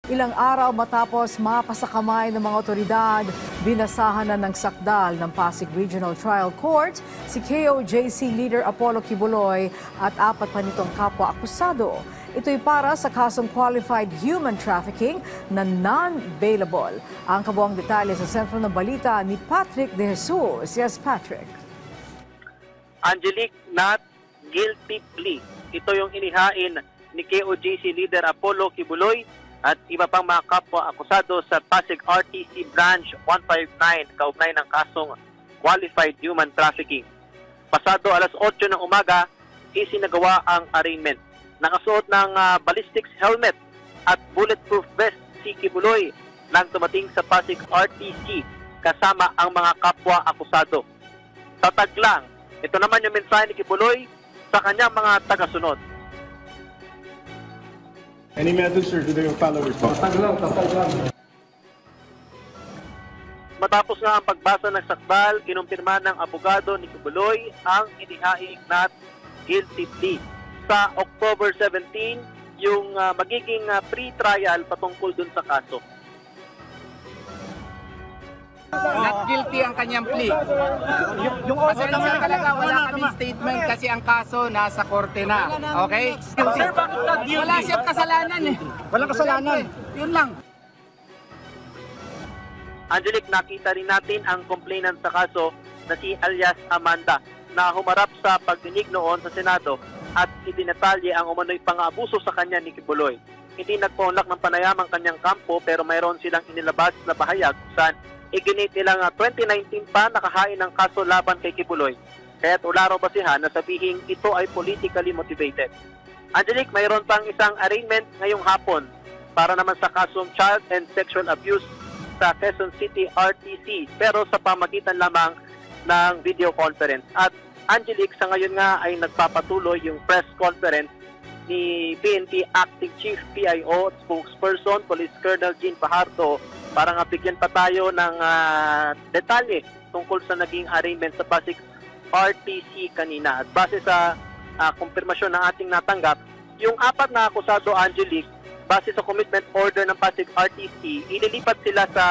Ilang araw matapos mapasakamay ng mga otoridad, binasahan na ng sakdal ng Pasig Regional Trial Court si KOJC leader Apollo Kibuloy at 4 pa nitong kapwa-akusado. Ito'y para sa kasong qualified human trafficking na non-bailable. Ang kabuang detalye sa sentro ng balita ni Patrick De Jesus. Yes, Patrick. Angelique, not guilty plea. Ito yung inihain ni KOJC leader Apollo Kibuloy at iba pang mga kapwa-akusado sa Pasig RTC Branch 159 kaugnay ng kasong qualified human trafficking. Pasado alas 8 ng umaga, isinagawa ang arraignment. Nakasuot ng ballistics helmet at bulletproof vest si Kibuloy nang dumating sa Pasig RTC kasama ang mga kapwa-akusado. Tatag lang, ito naman yung mensahe ni Kibuloy sa kanyang mga tagasunod. Any message, sir, to the followers? Tatag lang. Matapos nga ang pagbasa ng sakdal, kinumpirma ng abogado ni Kibuloy ang inihaing not guilty plea. Sa October 17, yung magiging pre-trial patungkol dun sa kaso. Not guilty ang kanyang plea. Pasensya talaga, wala kaming statement kasi ang kaso nasa korte na. Okay? Sir, bakit not guilty? Wala siyang kasalanan eh. Walang kasalanan. Yun lang. Angelique, nakita rin natin ang complainant sa kaso na si alias Amanda na humarap sa pagdinig noon sa Senado at idinatalye ang umano'y pang-abuso sa kanya ni Kibuloy. Hindi nagpaunlak ng panayam ang kanyang kampo pero mayroon silang inilabas na bahayag kung saan iginit nilang 2019 pa nakahain ng kaso laban kay Kibuloy. Kaya't wala raw basihan na sabihin ito ay politically motivated. Angelique, mayroon pang isang arraignment ngayong hapon para naman sa kasong child and sexual abuse sa Quezon City RTC pero sa pamagitan lamang ng video conference. At Angelique, sa ngayon nga ay nagpapatuloy yung press conference ni PNP Acting Chief PIO at Spokesperson Police Colonel Jean Fajardo para nga bigyan pa tayo ng detalye tungkol sa naging arraignment sa Pasig RTC kanina. At base sa kumpirmasyon na ating natanggap, yung 4 na akusado, Angelique, base sa commitment order ng Pasig RTC, ililipat sila sa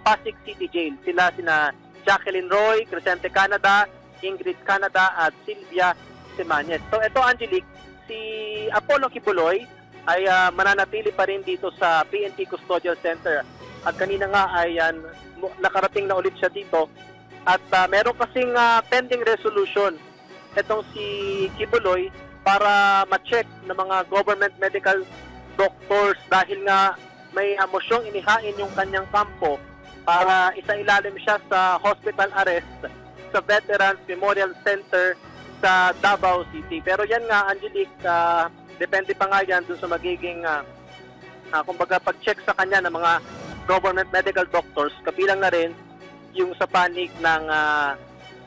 Pasig City Jail. Sina Jacqueline Roy, Crescente Canada, Ingrid Canada at Sylvia Semanes. So ito, Angelique, si Apollo Kibuloy ay mananatili pa rin dito sa PNP Custodial Center. At kanina nga ay nakarating na ulit siya dito. At meron kasing pending resolution itong si Kibuloy para ma-check ng mga government medical doctors dahil nga may mosyong inihain yung kanyang kampo para isailalim siya sa hospital arrest sa Veterans Memorial Center sa Davao City. Pero yan nga, Angelique, depende pa nga yan dun sa magiging kumbaga pag-check sa kanya ng mga government medical doctors, kabilang na rin yung sa panig ng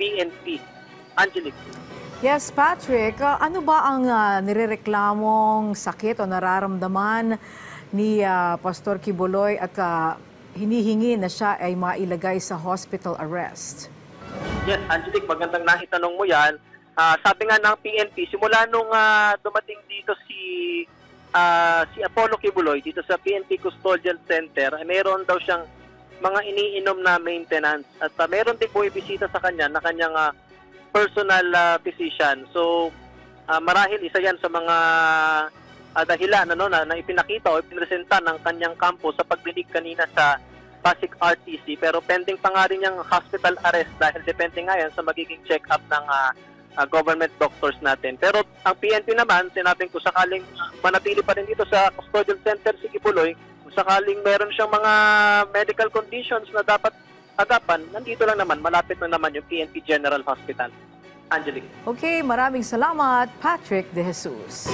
PNP. Angelique. Yes, Patrick, ano ba ang nirereklamong sakit o nararamdaman ni Pastor Kibuloy at hinihingi na siya ay mailagay sa hospital arrest? Yes, Angelique, magandang naitanong mo yan. Sabi nga ng PNP, simula nung dumating dito si Apollo Kibuloy dito sa PNP Custodial Center, mayroon daw siyang mga iniinom na maintenance at mayroon din po ibisita sa kanya na kanyang personal physician. So marahil isa yan sa mga dahilan na ipinakita o ipinresenta ng kanyang kampo sa pagdinig kanina sa Pasig RTC, pero pending pa nga rin yung hospital arrest dahil depende nga yan sa magiging check-up ng government doctors natin. Pero ang PNP naman, sinabing ko sakaling manatili pa rin dito sa Custodial Center si Kibuloy, kung sakaling meron siyang mga medical conditions na dapat agapan, nandito lang naman, malapit na naman yung PNP General Hospital. Angelique. Okay, maraming salamat, Patrick De Jesus.